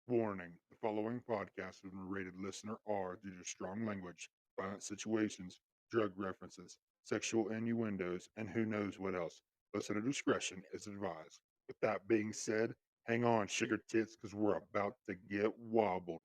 Warning: the following podcast has been rated listener R due to strong language, violent situations, drug references, sexual innuendos, and who knows what else. Listener discretion is advised. With that being said, hang on, sugar tits, because we're about to get wobbled.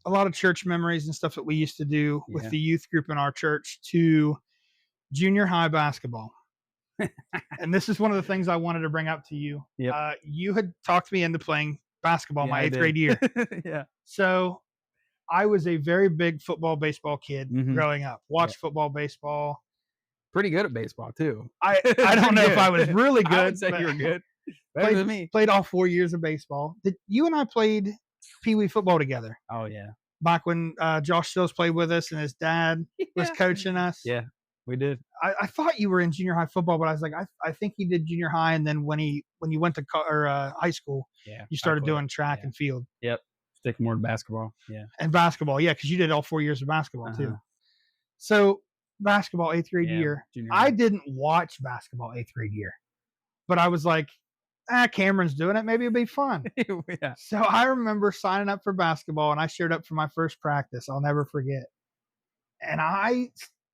A lot of church memories and stuff that we used to do with Yeah. the youth group in our church to junior high basketball. And this is one of the things I wanted to bring up to you. Yep. You had talked me into playing basketball Yeah, my I eighth did. grade year. Yeah. So I was a very big football, baseball kid Mhm. growing up. Watched football, baseball. Pretty good at baseball too. I don't know if I was really I good. would say but you were good. Better than me. Played all 4 years of baseball. You and I played Pee Wee football together Oh yeah. back when Josh Stills played with us and his dad was coaching us. Yeah, we did. I thought you were in junior high football, but I was like, I think he did junior high, and then when you went to high school, Yeah. you started I quit. doing track Yeah. and field Yep. Stick more to basketball. Yeah. and basketball. Yeah, because you did all 4 years of basketball too. Uh-huh. So basketball, eighth grade Yeah, year. junior I high. didn't watch basketball eighth grade year, but I was like, Cameron's doing it. Maybe it'll be fun. Yeah. So I remember signing up for basketball, and I showed up for my first practice. I'll never forget. And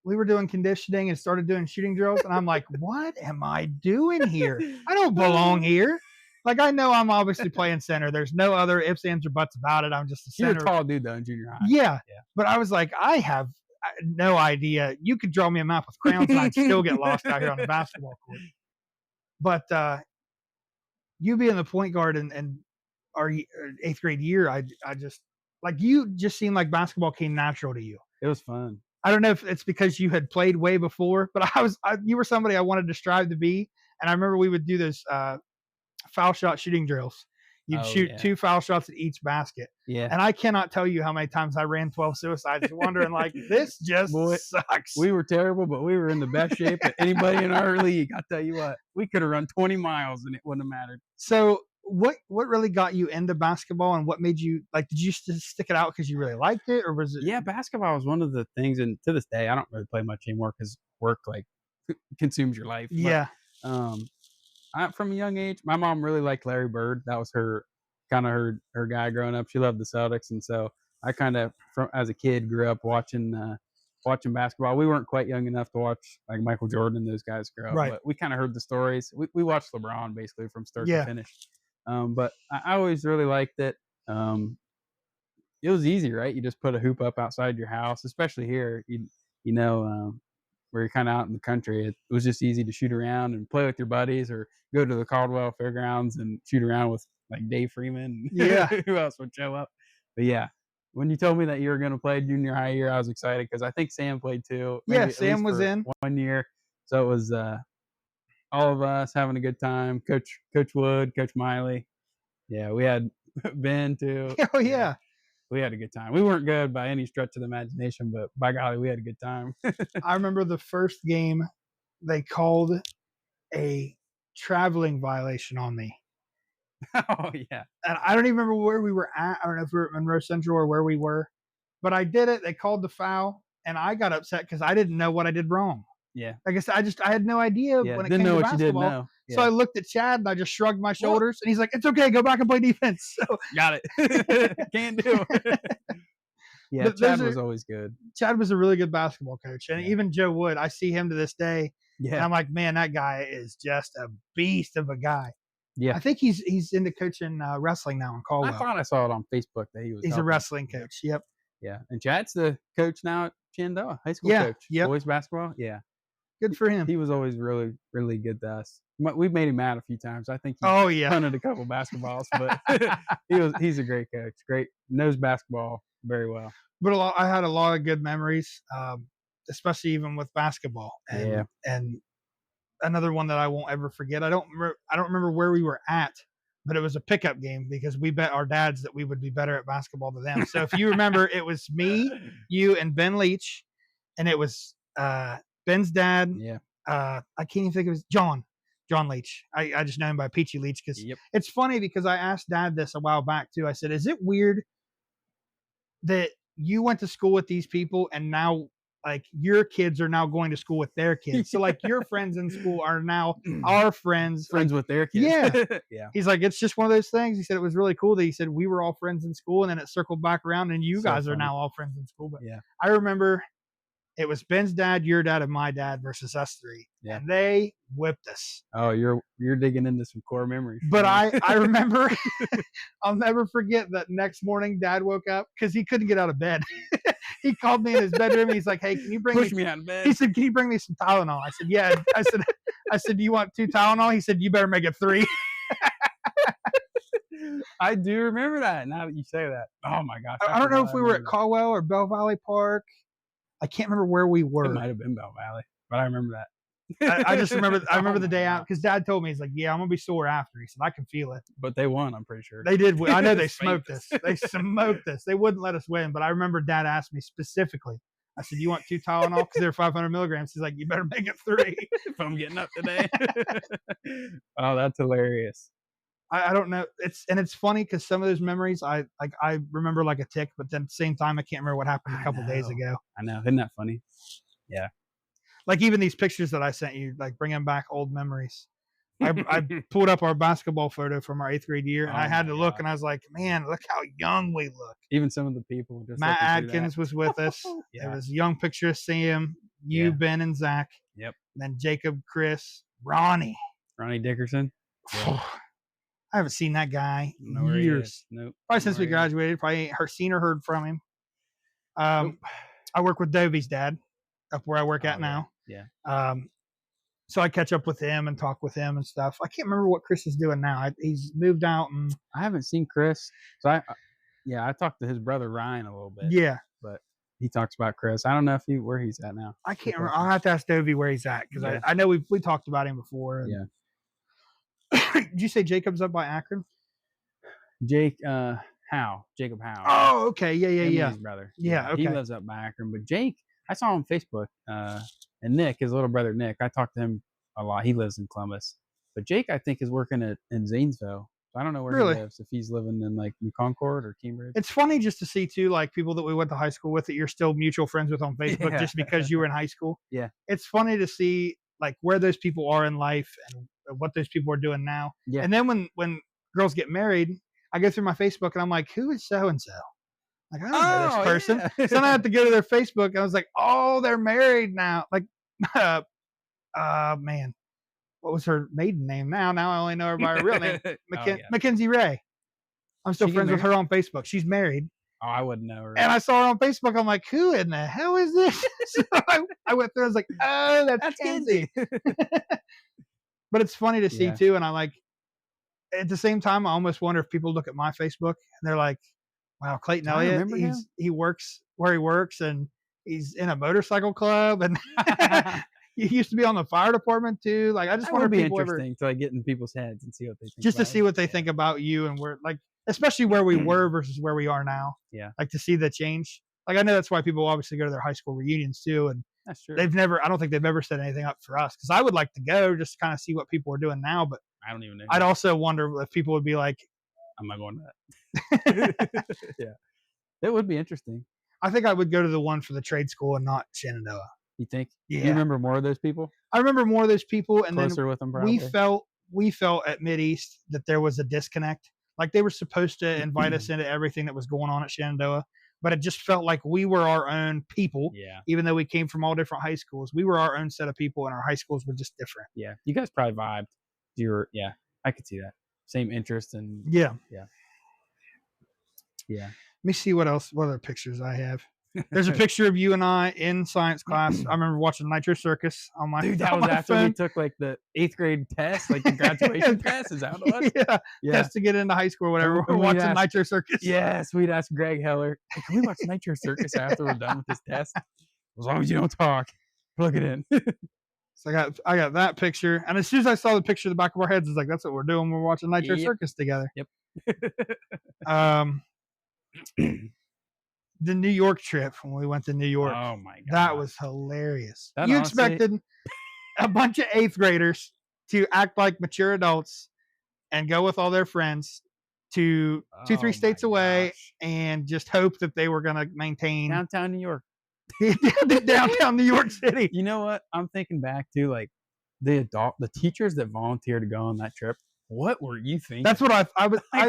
we were doing conditioning and started doing shooting drills, and I'm like, what am I doing here? I don't belong here. Like, I know I'm obviously playing center. There's no other ifs, ands, or buts about it. I'm just a You're a center. tall dude though in junior high. Yeah. Yeah. But I was like, I have no idea. You could draw me a map with crayons, and I'd still get lost out here on the basketball court. But you being the point guard and our eighth grade year, I just, like, you just seemed like basketball came natural to you. It was fun. I don't know if it's because you had played way before, but you were somebody I wanted to strive to be. And I remember we would do those foul shot shooting drills. You'd shoot 2 foul shots at each basket. Yeah. And I cannot tell you how many times I ran 12 suicides wondering, like, this just sucks. We were terrible, but we were in the best shape of anybody in our league. I'll tell you what, we could have run 20 miles and it wouldn't have mattered. So what really got you into basketball, and what made you, like, did you stick it out because you really liked it, or was it? Yeah, basketball was one of the things, and to this day, I don't really play much anymore because work like consumes your life. But, Yeah. From a young age, my mom really liked Larry Bird. That was her guy growing up. She loved the Celtics, and so I kind of, as a kid, grew up watching basketball. We weren't quite young enough to watch like Michael Jordan and those guys grow up, Right. but we kind of heard the stories. We watched LeBron basically from start Yeah. to finish. But I always really liked it. It was easy, right? You just put a hoop up outside your house, especially here. Where you're kind of out in the country, it was just easy to shoot around and play with your buddies, or go to the Caldwell Fairgrounds and shoot around with like Dave Freeman. Yeah. Who else would show up? But yeah, when you told me that you were going to play junior high year, I was excited because I think Sam played too. Yeah, at Sam least was for in 1 year. So it was all of us having a good time. Coach Wood, Coach Miley. Yeah, we had Ben too. Oh yeah. We had a good time. We weren't good by any stretch of the imagination, but by golly, we had a good time. I remember the first game, they called a traveling violation on me. Oh yeah. And I don't even remember where we were at. I don't know if we were at Monroe Central or where we were, but I did it. They called the foul, and I got upset because I didn't know what I did wrong. Yeah. Like I said, I had no idea Yeah. when it Didn't came know to what you did basketball. now. Yeah. So I looked at Chad and I just shrugged my shoulders, and he's like, "It's okay, go back and play defense." So got it. Can do. Yeah, But Chad those was always good. Chad was a really good basketball coach, and Yeah. even Joe Wood, I see him to this day, and Yeah. I'm like, man, that guy is just a beast of a guy. Yeah. I think he's into coaching wrestling now in Caldwell. I thought I saw it on Facebook that he was. He's a helping. wrestling coach. Yep. Yeah, and Chad's the coach now at Shenandoah High School. Yeah, Coach. yep. Boys basketball. Yeah, Good for him. he was always really, really good to us. We've made him mad a few times. I think he Oh yeah. punted a couple basketballs, but he's a great coach. Great, knows basketball very well. But I had a lot of good memories, especially even with basketball. And, Yeah. And another one that I won't ever forget. I don't remember where we were at, but it was a pickup game because we bet our dads that we would be better at basketball than them. So if you remember, it was me, you, and Ben Leach, and it was Ben's dad. Yeah. I can't even think of his John John Leach. I just know him by Peachy Leach because Yep. it's funny because I asked Dad this a while back too. I said, "Is it weird that you went to school with these people and now like your kids are now going to school with their kids? So like your friends in school are now our friends, Friends like, with their kids. Yeah. Yeah. He's like, it's just one of those things. He said it was really cool that he said we were all friends in school and then it circled back around and you So guys are funny. now all friends in school. But Yeah. I remember it was Ben's dad, your dad, and my dad versus us three. Yeah. And they whipped us. Oh, you're digging into some core memories. for But me. I remember, I'll never forget that next morning Dad woke up because he couldn't get out of bed. He called me in his bedroom. He's like, "Hey, can you bring push me out of bed. He said, "Can you bring me some Tylenol?" I said, "Yeah." I said, "Do you want 2 Tylenol?" He said, "You better make it 3." I do remember that. Now that you say that, oh my gosh! I don't know forgot if we were at remember Caldwell or Bell Valley Park. I can't remember where we that. It were. might have been Bell Valley, but I remember that. I just remember. I remember Oh the my day out God. because Dad told me he's like, "Yeah, I'm gonna be sore after." He said, "I can feel it." But they won. I'm pretty sure. They did. I know they Spanked smoked us. us. They smoked us. They wouldn't let us win. But I remember Dad asked me specifically. I said, "You want 2 Tylenol because they're 500 milligrams?" He's like, "You better make it 3." If I'm getting up today. Oh, that's hilarious. I don't know. It's funny because some of those memories I remember like a tick, but then at the same time I can't remember what happened a I couple days know. ago. I know. Isn't that funny? Like even these pictures that I sent you, like bringing back old memories. I pulled up our basketball photo from our 8th grade year, and I Oh had my to look, gosh. and I was like, "Man, look how young we look." Even some of the people. Just Matt looking through Adkins was with us. Yeah. It was a young picture of Sam, you, Yeah. Ben, and Zach. Yep. And then Jacob, Chris, Ronnie. Ronnie Dickerson. Yeah. I haven't seen that guy Know in where he years. is. Nope. Probably Know since we where he is. graduated. Probably ain't seen or heard from him. Nope. I work with Dovey's dad up where I work Oh, at now. Yeah. So I catch up with him and talk with him and stuff. I can't remember what Chris is doing now. He's moved out and I haven't seen Chris. So I talked to his brother Ryan a little bit. yeah, But he talks about Chris. I don't know where he's at now. I can't Good remember. question. I'll have to ask Dovey where he's at because Yeah. I know we talked about him before. And Yeah. Did you say Jacob's up by Akron? Jacob Howe. Oh, okay. Yeah, Him and yeah. his brother. Yeah, He okay. lives up by Akron. But Jake, I saw on Facebook, and Nick, his little brother Nick, I talked to him a lot. He lives in Columbus. But Jake, I think, is working in Zanesville. So I don't know where Really? he lives. If he's living in like New Concord or Cambridge. It's funny just to see too, like people that we went to high school with that you're still mutual friends with on Facebook Yeah. just because you were in high school. Yeah. It's funny to see like where those people are in life and what those people are doing now. Yeah. And then when girls get married, I go through my Facebook and I'm like, who is so and so? Like I don't know this person. Yeah. So then I have to go to their Facebook and I was like, oh, they're married now. Like, man, what was her maiden name? Now I only know her by her real name, yeah. Mackenzie Ray. I'm still She get friends with her on Facebook. She's married. Oh, I wouldn't know her. And I saw her on Facebook. I'm like, who in the hell is this? So I went through. I was like, oh, that's Kenzie. But it's funny to see Yeah. too. And I like, at the same time, I almost wonder if people look at my Facebook and they're like, wow, Clayton Do I Elliott, remember him? he works where he works and he's in a motorcycle club and he used to be on the fire department too. Like, I just That wonder would if be people ever, interesting to like get in people's heads and see what they think. just to about see it. what they think about you and where, like, especially where we were versus where we are now. Yeah. Like to see the change. Like, I know that's why people obviously go to their high school reunions too. And That's true. I don't think they've ever set anything up for us because I would like to go just to kind of see what people are doing now. But I don't even know. I'd also wonder if people would be like, I'm not going to that. Yeah. That would be interesting. I think I would go to the one for the trade school and not Shenandoah. You think? Yeah. You remember more of those people? I remember more of those people. And Closer with them, then probably. we felt at Mideast that there was a disconnect. Like they were supposed to invite us into everything that was going on at Shenandoah, but it just felt like we were our own people. Yeah. Even though we came from all different high schools, we were our own set of people and our high schools were just different. Yeah. You guys probably vibed. Yeah. I could see that. Same interest and Yeah. yeah. Let me see what other pictures I have. There's a picture of you and I in science class. I remember watching Nitro Circus on my Dude, that on was my after phone. we took like the 8th grade test, like the graduation test. Is that what it was? Yeah, Yeah. test to get into high school or whatever. And We're we'd watching ask- Nitro Circus. Yes, we'd ask Greg Heller, hey, can we watch Nitro Circus after we're done with this test? As long as you don't talk, plug it in. So I got that picture, and as soon as I saw the picture of the back of our heads, it's like that's what we're doing. We're watching Nitro Yep. Circus together. Yep. The New York trip when we went to New York, Oh my god, that was hilarious. That You honestly- expected a bunch of 8th graders to act like mature adults and go with all their friends to 2-3 states away and just hope that they were going to maintain downtown New York. downtown New York City. You know what? I'm thinking back to like the teachers that volunteered to go on that trip. What were you thinking? That's what I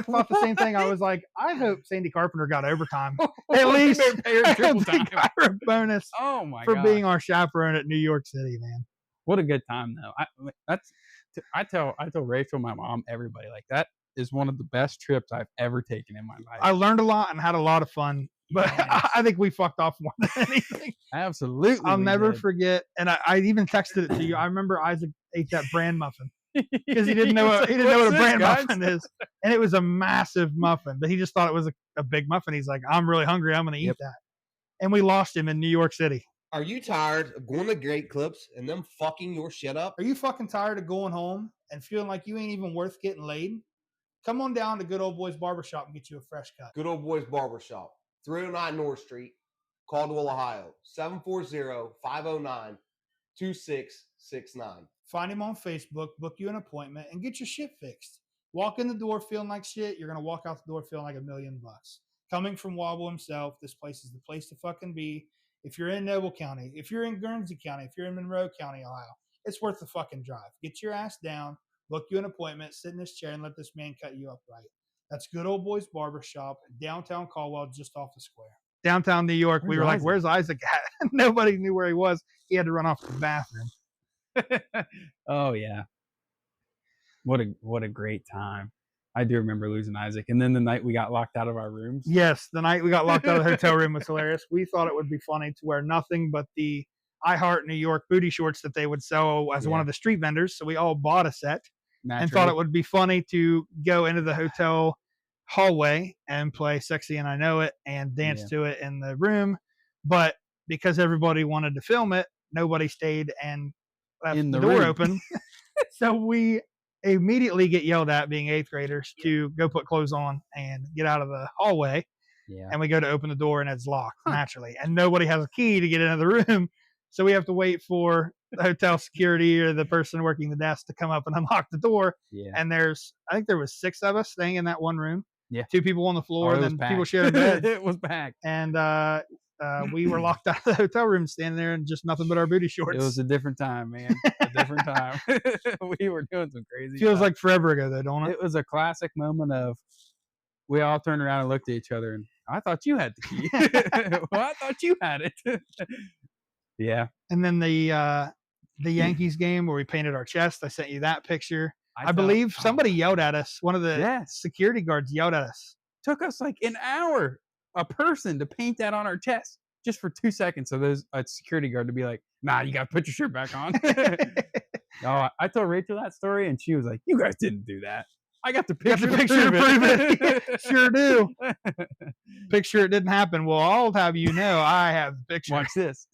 thought the same thing. I was like, I hope Sandy Carpenter got overtime. At least pay her triple time. got her a bonus Oh my for god. being our chaperone at New York City, man. What a good time though. I tell Rachel, my mom, everybody, like that is one of the best trips I've ever taken in my life. I learned a lot and had a lot of fun, but Yes. I think we fucked off more than anything. Absolutely. I'll we never did. forget, and I even texted it to you. I remember Isaac ate that bran muffin because he didn't know what a bran muffin is, and it was a massive muffin, but he just thought it was a big muffin. He's like, I'm really hungry. I'm going to eat that. And we lost him in New York City. Are you tired of going to Great Clips and them fucking your shit up? Are you fucking tired of going home and feeling like you ain't even worth getting laid? Come on down to Good Old Boys Barbershop and get you a fresh cut. Good Old Boys Barbershop, 309 North Street, Caldwell, Ohio, 740-509-2669. Find him on Facebook, book you an appointment, and get your shit fixed. Walk in the door feeling like shit. You're going to walk out the door feeling like $1 million. Coming from Wobble himself, this place is the place to fucking be. If you're in Noble County, if you're in Guernsey County, if you're in Monroe County, Ohio, it's worth the fucking drive. Get your ass down, book you an appointment, sit in this chair, and let this man cut you up right. That's Good Old Boys Barbershop, downtown Caldwell, just off the square. Downtown New York, we were like, where's Isaac at? Nobody knew where he was. He had to run off to the bathroom. Oh yeah. What a great time. I do remember losing Isaac. And then the night we got locked out of our rooms. Yes, the night we got locked out of the hotel room was hilarious. We thought it would be funny to wear nothing but the I Heart New York booty shorts that they would sell as one of the street vendors. So we all bought a set and thought it would be funny to go into the hotel hallway and play Sexy and I Know It and dance to it in the room. But because everybody wanted to film it, nobody stayed and left the door open. So we immediately get yelled at, being 8th graders, to go put clothes on and get out of the hallway. Yeah. And we go to open the door and it's locked naturally. And nobody has a key to get into the room. So we have to wait for the hotel security or the person working the desk to come up and unlock the door. Yeah. And I think there was 6 of us staying in that one room. Yeah. 2 people on the floor, and then people sharing beds. It was packed. And we were locked out of the hotel room, standing there in just nothing but our booty shorts. It was a different time, man. A different time. We were doing some crazy Feels like forever ago, though, don't it? It was a classic moment of we all turned around and looked at each other, and I thought you had the key. Well, I thought you had it. Yeah. And then the Yankees game where we painted our chest, I sent you that picture. I believe somebody yelled at us. One of the security guards yelled at us. Took us like an hour, a person, to paint that on our chest just for 2 seconds. So there's a security guard to be like, nah, you got to put your shirt back on. No, I told Rachel that story and she was like, you guys didn't do that. I got the picture, to prove it. Sure do. Picture it didn't happen. Well, I'll have you know I have the picture. Watch this.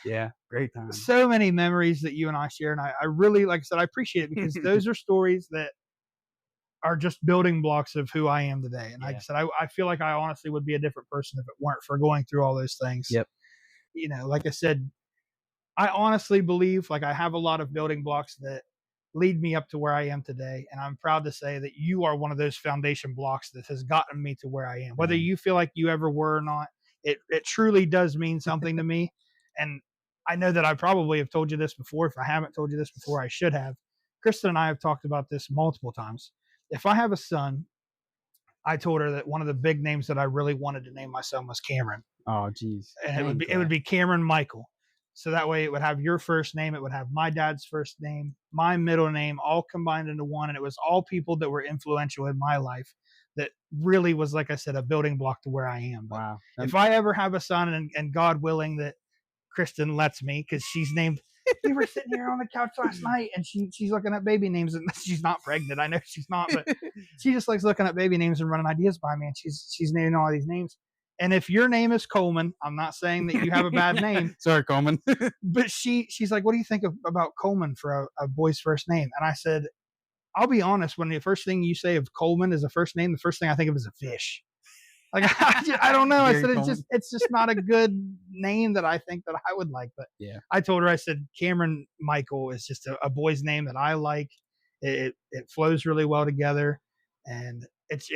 Yeah, great time. So many memories that you and I share. And I really, like I said, I appreciate it because those are stories that are just building blocks of who I am today. And like I said, I feel like I honestly would be a different person if it weren't for going through all those things. Yep. You know, like I said, I honestly believe like I have a lot of building blocks that lead me up to where I am today. And I'm proud to say that you are one of those foundation blocks that has gotten me to where I am. Whether you feel like you ever were or not, it truly does mean something to me. And I know that I probably have told you this before. If I haven't told you this before, I should have. Kristen and I have talked about this multiple times. If I have a son, I told her that one of the big names that I really wanted to name my son was Cameron. Oh, geez. And it would be Cameron Michael. So that way it would have your first name. It would have my dad's first name, my middle name, all combined into one. And it was all people that were influential in my life that really was, like I said, a building block to where I am. But wow. If I ever have a son and God willing that Kristen lets me, because she's named, we were sitting here on the couch last night and she's looking at baby names, and she's not pregnant. I know she's not, but she just likes looking at baby names and running ideas by me. And she's naming all these names. And if your name is Coleman, I'm not saying that you have a bad name. Sorry, Coleman. But she's like, what do you think about Coleman for a boy's first name? And I said, I'll be honest, when the first thing you say of Coleman is a first name, the first thing I think of is a fish. Like I don't know. I Gary said Coleman. it's just not a good name that I think that I would like. But Yeah. I told her, I said Cameron Michael is just a boy's name that I like. It flows really well together, and it's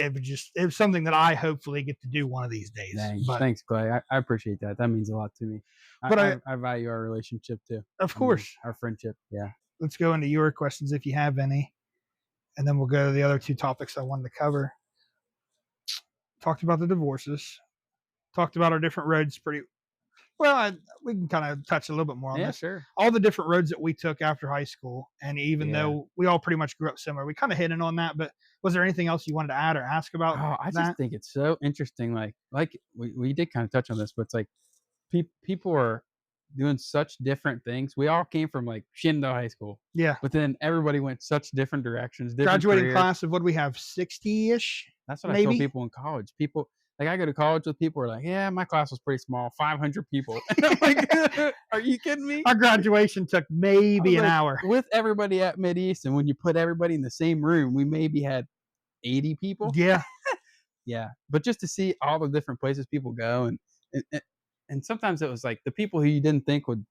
something that I hopefully get to do one of these days. Dang. But Thanks, Clay. I appreciate that. That means a lot to me. But I value our relationship too. of course, Our friendship. Yeah. let's go into your questions if you have any, and then we'll go to the other two topics I wanted to cover. Talked about the divorces. Talked about our different roads pretty well. We can kind of touch a little bit more on Yeah, this. sure. All the different roads that we took after high school, and even Yeah. though we all pretty much grew up similar, we kind of hit in on that. But was there anything else you wanted to add or ask about Oh, I that? just think it's so interesting. Like we did kind of touch on this, but it's like people are doing such different things. We all came from like Shindo High School, Yeah, but then everybody went such different directions. Different graduating careers. class of what do we have, 60-ish? That's what I tell maybe? people in college. People like I go to college with people who are like, yeah, my class was pretty small, 500 people. And I'm like, are you kidding me? Our graduation took maybe an like, hour. With everybody at Mideast, and when you put everybody in the same room, we maybe had 80 people. Yeah, Yeah, but just to see all the different places people go, and sometimes it was like the people who you didn't think would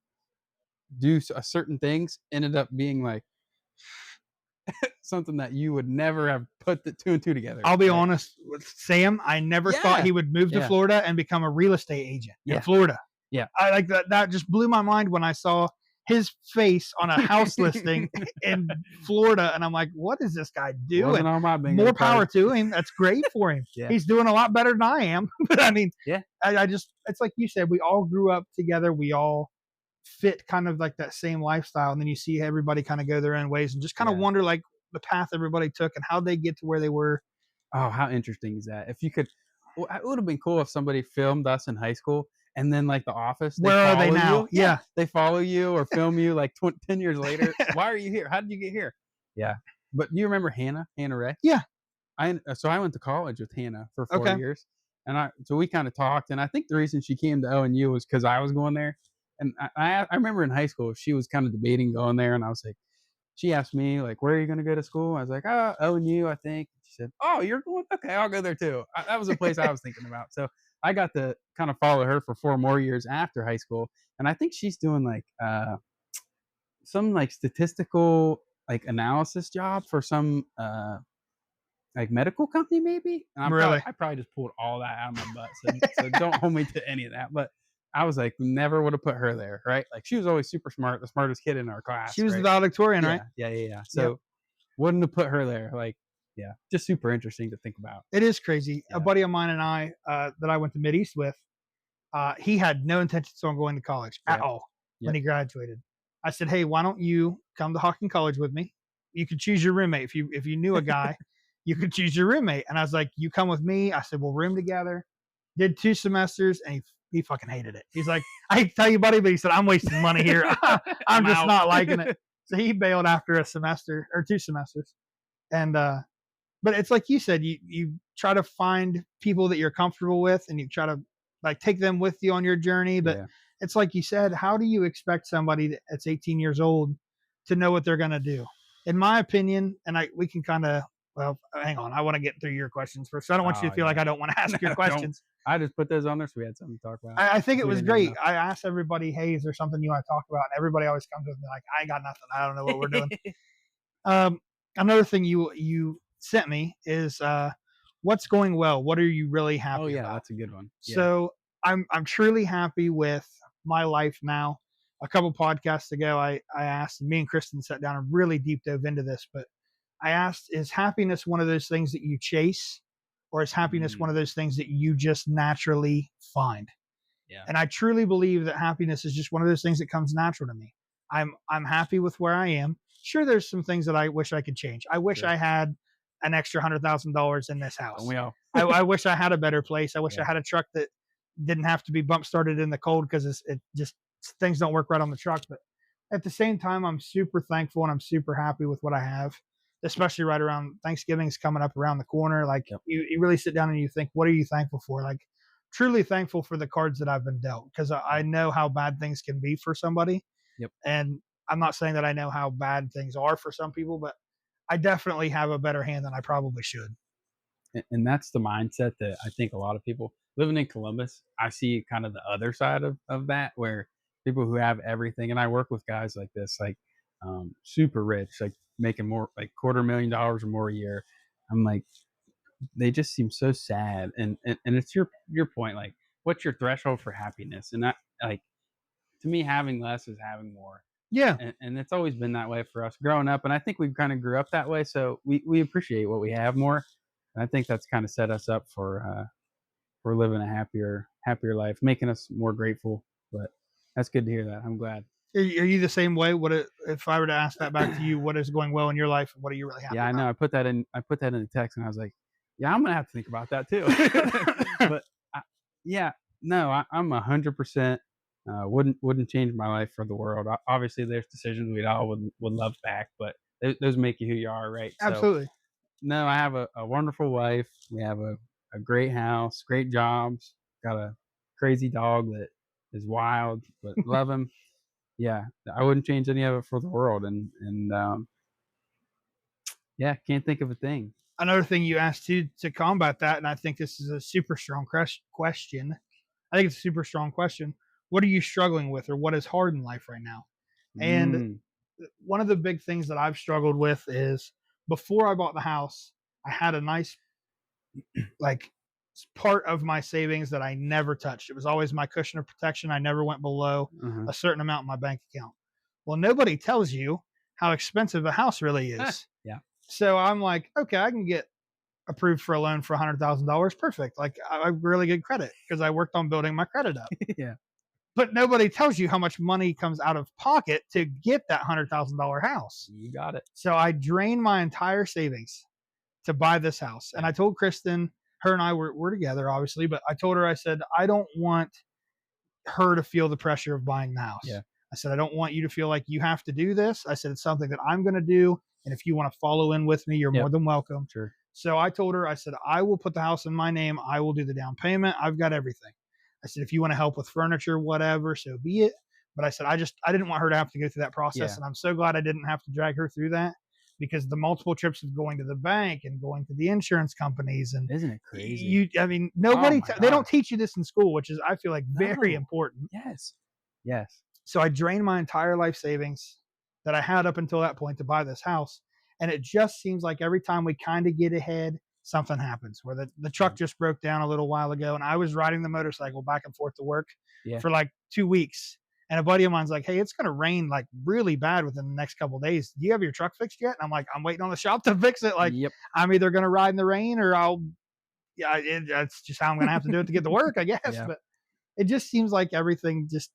do certain things ended up being like something that you would never have put the two and two together. I'll be right? honest with Sam. I never thought Yeah. he would move to Yeah. Florida and become a real estate agent in Yeah. Florida. Yeah. I like that. That just blew my mind when I saw his face on a house listing in Florida, and I'm like, what is this guy doing? Wasn't on my bingo More power card. to him. That's great for him. Yeah. He's doing a lot better than I am. But I mean, Yeah. I just, it's like you said, we all grew up together. We all fit kind of like that same lifestyle. And then you see everybody kind of go their own ways and just kind of Yeah. wonder like the path everybody took and how they get to where they were. Oh, how interesting is that? If you could, well, it would have been cool if somebody filmed us in high school and then like The Office. Where are they follow now? you. Yeah. They follow you or film you like 10 years later. Why are you here? How did you get here? Yeah. But you remember Hannah Ray? Yeah. So I went to college with Hannah for 4 Okay. years. And so we kind of talked. And I think the reason she came to ONU was because I was going there. And I remember in high school, she was kind of debating going there. And I was like, she asked me, like, where are you going to go to school? I was like, oh, ONU, I think. She said, oh, you're going? Okay, I'll go there too. That was a place I was thinking about. So I got to kind of follow her for 4 more years after high school. And I think she's doing like some like statistical like analysis job for some like medical company maybe. And Really? I probably just pulled all that out of my butt. So don't hold me to any of that. But I was like, never would have put her there, right? Like she was always super smart, the smartest kid in our class. She was right? the valedictorian, right? Yeah. So wouldn't have put her there. Like, yeah, just super interesting to think about. It is crazy. Yeah. A buddy of mine and I that I went to Mideast with, he had no intentions on going to college at Yep. all when Yep. he graduated. I said, hey, why don't you come to Hawking College with me? You could choose your roommate. If you knew a guy, you could choose your roommate. And I was like, you come with me. I said, we'll room together. Did 2 semesters, and he fucking hated it. He's like, I hate to tell you, buddy, but he said, I'm wasting money here. I'm just out. not liking it. So he bailed after a semester or 2 semesters. And but it's like you said, you try to find people that you're comfortable with, and you try to like take them with you on your journey. But Yeah. it's like you said, how do you expect somebody that's 18 years old to know what they're gonna do? In my opinion, and we can kind of, well, hang on, I want to get through your questions first. So I don't want you to Oh, feel like yeah. I don't want to ask your Don't. questions. I just put those on there so we had something to talk about. I think it We was didn't have great. enough. I asked everybody, hey, is there something you want to talk about? And everybody always comes with me like, I got nothing. I don't know what we're doing. Another thing you sent me is what's going well. What are you really happy Oh yeah, about? that's a good one. Yeah. So I'm truly happy with my life now. A couple podcasts ago, I asked, and me and Kristen sat down and really deep dove into this, but I asked, is happiness one of those things that you chase, or is happiness one of those things that you just naturally find? Yeah. And I truly believe that happiness is just one of those things that comes natural to me. I'm happy with where I am. Sure, there's some things that I wish I could change. I wish Sure. I had an extra $100,000 in this house. Don't we all? I wish I had a better place. I wish I Yeah. had a truck that didn't have to be bump started in the cold because it just things don't work right on the truck. But at the same time, I'm super thankful and I'm super happy with what I have, especially right around Thanksgiving's coming up around the corner. Like Yep. you really sit down and you think, what are you thankful for? Like truly thankful for the cards that I've been dealt, because I know how bad things can be for somebody. Yep. And I'm not saying that I know how bad things are for some people, but I definitely have a better hand than I probably should. And that's the mindset that I think a lot of people living in Columbus, I see kind of the other side of that, where people who have everything, and I work with guys like this, like super rich, like making more like $250,000 or more a year. I'm like, they just seem so sad. And it's your point, like, what's your threshold for happiness? And that, like, to me, having less is having more. Yeah. And it's always been that way for us growing up. And I think we kind of grew up that way. So we appreciate what we have more. And I think that's kind of set us up for living a happier life, making us more grateful. But that's good to hear that. I'm glad. Are you the same way? If I were to ask that back to you, what is going well in your life? What are you really happy Yeah, I about? know. I put that in the text, and I was like, yeah, I'm gonna have to think about that too. But yeah, no, I'm 100%. Wouldn't change my life for the world. Obviously, there's decisions we'd all would love back, but those make you who you are, right? Absolutely. So, no, I have a wonderful wife. We have a great house, great jobs. Got a crazy dog that is wild, but love him. Yeah, I wouldn't change any of it for the world. And yeah, can't think of a thing. Another thing you asked to combat that, and I think this is a super strong question. I think it's a super strong question. What are you struggling with, or what is hard in life right now? And one of the big things that I've struggled with is, before I bought the house, I had a nice, like, part of my savings that I never touched. It was always my cushion of protection. I never went below a certain amount in my bank account. Well, nobody tells you how expensive a house really is. Yeah. So I'm like, okay, I can get approved for a loan for $100,000. Perfect. Like, I have really good credit because I worked on building my credit up. Yeah. But nobody tells you how much money comes out of pocket to get that $100,000 house. You got it. So I drained my entire savings to buy this house. And I told Kristen, her and I were together, obviously, but I told her, I said, I don't want her to feel the pressure of buying the house. Yeah. I said, I don't want you to feel like you have to do this. I said, it's something that I'm going to do. And if you want to follow in with me, you're more than welcome. Sure. So I told her, I said, I will put the house in my name. I will do the down payment. I've got everything. I said, if you want to help with furniture, whatever, so be it. But I said, I didn't want her to have to go through that process. Yeah. And I'm so glad I didn't have to drag her through that, because the multiple trips of going to the bank and going to the insurance companies, and isn't it crazy? I mean, nobody, Oh they don't teach you this in school, which is, I feel like, very important. Yes. Yes. So I drained my entire life savings that I had up until that point to buy this house. And it just seems like every time we kind of get ahead, something happens, where the truck just broke down a little while ago. And I was riding the motorcycle back and forth to work for like 2 weeks. And a buddy of mine's like, hey, it's going to rain like really bad within the next couple of days. Do you have your truck fixed yet? And I'm like, I'm waiting on the shop to fix it. Like, I'm either going to ride in the rain, or that's just how I'm going to have to do it to get to work, I guess. Yeah. But it just seems like everything just,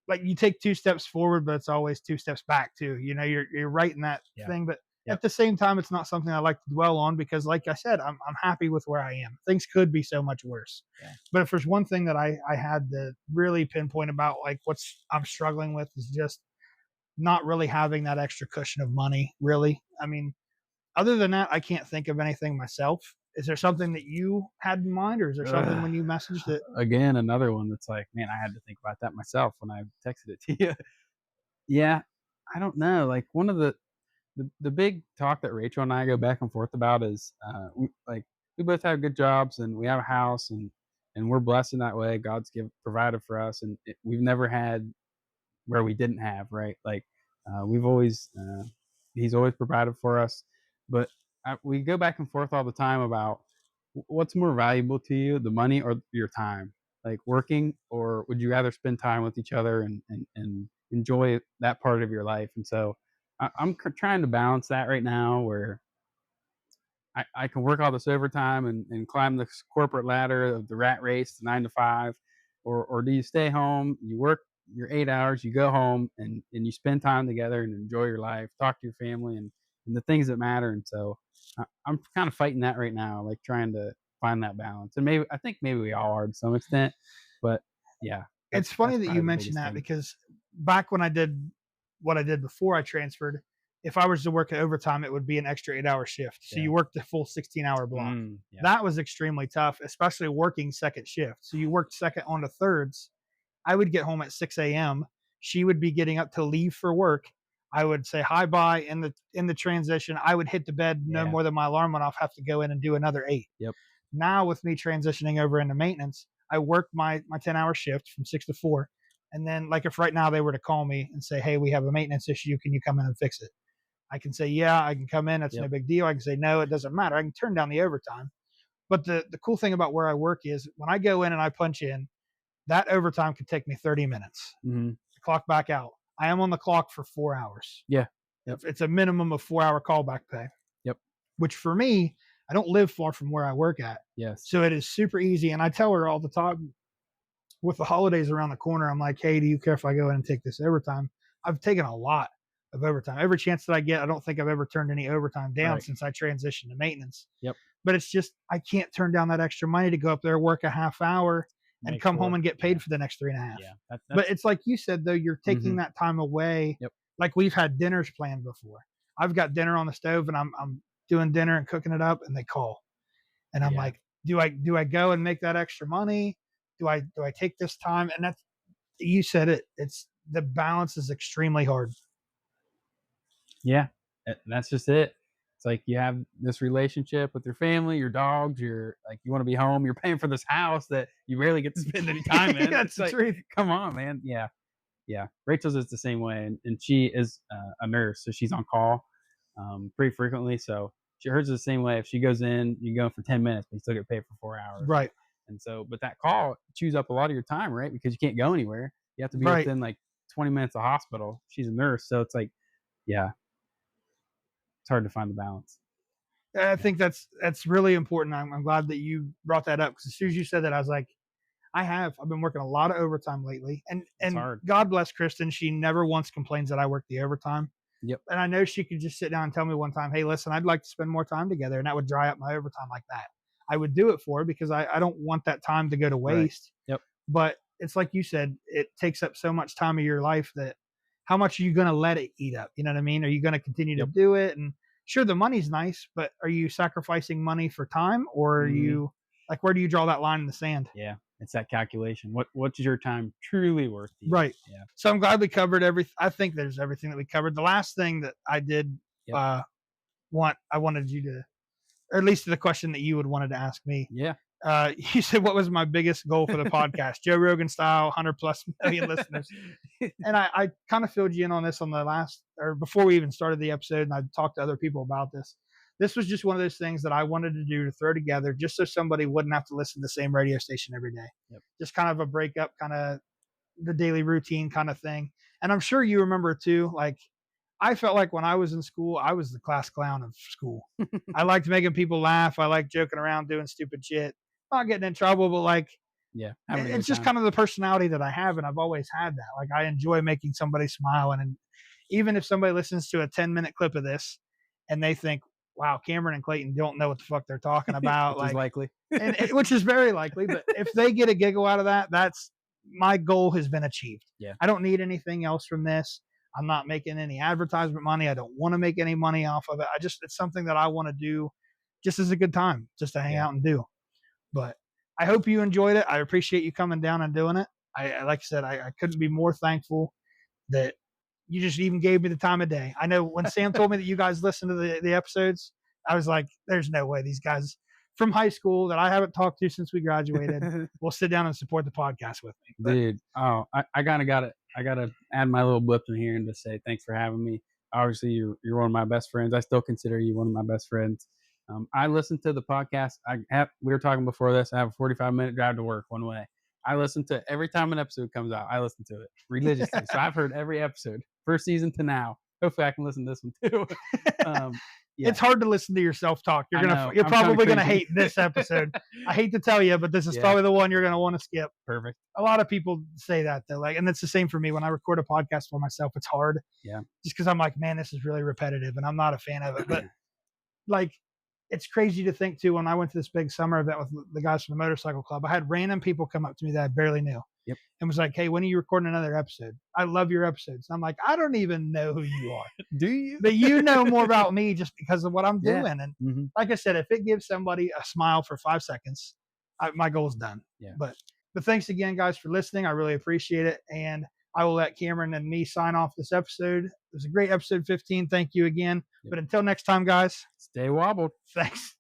like, you take 2 steps forward, but it's always 2 steps back too. You know, you're right in that thing, but at the same time, it's not something I like to dwell on, because, like I said, I'm happy with where I am. Things could be so much worse. Yeah. But if there's one thing that I had to really pinpoint about, like, I'm struggling with, is just not really having that extra cushion of money, really. I mean, other than that, I can't think of anything myself. Is there something that you had in mind, or is there something when you messaged it? Again, another one that's like, man, I had to think about that myself when I texted it to you. Yeah, I don't know. Like, one of the big talk that Rachel and I go back and forth about is, we both have good jobs, and we have a house, and we're blessed in that way. God's provided for us, and we've never had where we didn't have, right? Like, we've always, He's always provided for us, but we go back and forth all the time about what's more valuable to you, the money or your time, like working, or would you rather spend time with each other and enjoy that part of your life? And so I'm trying to balance that right now, where I can work all this overtime and climb the corporate ladder of the rat race to 9 to 5, or do you stay home, you work your 8 hours, you go home, and you spend time together and enjoy your life, talk to your family and the things that matter. And so I'm kind of fighting that right now, like trying to find that balance. And I think maybe we all are to some extent, but yeah. It's funny that you mentioned that, because back when I did what I did before I transferred, if I was to work at overtime, it would be an extra 8-hour shift. So you worked the full 16-hour block. That was extremely tough, especially working second shift. So you worked second on to thirds. I would get home at 6 a.m. She would be getting up to leave for work. I would say hi bye in the transition. I would hit the bed no Yeah. more than my alarm went off, have to go in and do another 8. Yep. Now with me transitioning over into maintenance, I work my 10-hour shift from 6 to 4. And then like if right now they were to call me and say, hey, we have a maintenance issue, can you come in and fix it? I can say, yeah, I can come in. That's no big deal. I can say, no, it doesn't matter. I can turn down the overtime. But the cool thing about where I work is when I go in and I punch in, that overtime could take me 30 minutes. Mm-hmm. Clock back out. I am on the clock for 4 hours. Yeah. Yep. It's a minimum of 4-hour callback pay. Yep. Which for me, I don't live far from where I work at. Yes. So it is super easy. And I tell her all the time, with the holidays around the corner, I'm like, hey, do you care if I go in and take this overtime? I've taken a lot of overtime. Every chance that I get, I don't think I've ever turned any overtime down since I transitioned to maintenance. Yep. But it's just, I can't turn down that extra money to go up there, work a half hour, and come home and get paid for the next 3.5. Yeah. But it's like you said, though, you're taking that time away. Yep. Like we've had dinners planned before. I've got dinner on the stove and I'm doing dinner and cooking it up, and they call. And I'm like, do I go and make that extra money? Do I take this time? And that's, you said it. It's the balance is extremely hard. Yeah, that's just it. It's like you have this relationship with your family, your dogs, you're like, you want to be home, you're paying for this house that you rarely get to spend any time in. That's the truth. Come on, man. Yeah. Rachel's is the same way, and she is a nurse, so she's on call pretty frequently. So hers is the same way. If she goes in, you go for 10 minutes, but you still get paid for 4 hours. Right. And so, but that call chews up a lot of your time, right? Because you can't go anywhere. You have to be within like 20 minutes of hospital. She's a nurse, so it's like, yeah, it's hard to find the balance. I think that's really important. I'm glad that you brought that up, because as soon as you said that, I was like, I've been working a lot of overtime lately, and God bless Kristen. She never once complains that I work the overtime. Yep. And I know she could just sit down and tell me one time, hey, listen, I'd like to spend more time together, and that would dry up my overtime like that. I would do it for her because I don't want that time to go to waste. Right. Yep. But it's like you said, it takes up so much time of your life that how much are you going to let it eat up? You know what I mean? Are you going to continue to do it? And sure, the money's nice, but are you sacrificing money for time, or are you like, where do you draw that line in the sand? Yeah. It's that calculation. What's your time truly worth to you? Right. Yeah. So I'm glad we covered everything. I think there's everything that we covered. The last thing that I did I wanted you to, or at least the question that you would wanted to ask me. Yeah. You said, what was my biggest goal for the podcast? Joe Rogan style, 100+ million listeners. And I kind of filled you in on this on the last, or before we even started the episode, and I talked to other people about this. This was just one of those things that I wanted to do, to throw together just so somebody wouldn't have to listen to the same radio station every day. Yep. Just kind of a breakup, kind of the daily routine kind of thing. And I'm sure you remember too, like I felt like when I was in school, I was the class clown of school. I liked making people laugh. I liked joking around, doing stupid shit, not getting in trouble, but like, it's just kind of the personality that I have. And I've always had that. Like I enjoy making somebody smile. And even if somebody listens to a 10-minute clip of this and they think, wow, Cameron and Clayton don't know what the fuck they're talking about. Which is likely. Which is very likely. But if they get a giggle out of that, that's my goal has been achieved. Yeah. I don't need anything else from this. I'm not making any advertisement money. I don't want to make any money off of it. It's something that I want to do just as a good time, just to hang out and do. But I hope you enjoyed it. I appreciate you coming down and doing it. Like I said, I couldn't be more thankful that you just even gave me the time of day. I know when Sam told me that you guys listen to the episodes, I was like, there's no way these guys from high school that I haven't talked to since we graduated will sit down and support the podcast with me. But, dude, I gotta add my little blip in here and just say thanks for having me. Obviously, you're one of my best friends. I still consider you one of my best friends. I listen to the podcast. We were talking before this. I have a 45-minute drive to work one way. I listen to every time an episode comes out. I listen to it religiously. So I've heard every episode, first season to now. Hopefully, I can listen to this one too. It's hard to listen to yourself talk. You're probably gonna hate this episode. I hate to tell you, but this is probably the one you're gonna want to skip. Perfect. A lot of people say that though, like, and that's the same for me when I record a podcast for myself. It's hard. Yeah. Just because I'm like, man, this is really repetitive, and I'm not a fan of it. But like, it's crazy to think too. When I went to this big summer event with the guys from the motorcycle club, I had random people come up to me that I barely knew. Yep. And was like, hey, when are you recording another episode? I love your episodes. And I'm like, I don't even know who you are. Do you? But you know more about me just because of what I'm doing. And like I said, if it gives somebody a smile for 5 seconds, my goal is done. Yeah. But thanks again, guys, for listening. I really appreciate it. And I will let Cameron and me sign off this episode. It was a great episode 15. Thank you again. Yep. But until next time, guys, Stay wobbled. thanks.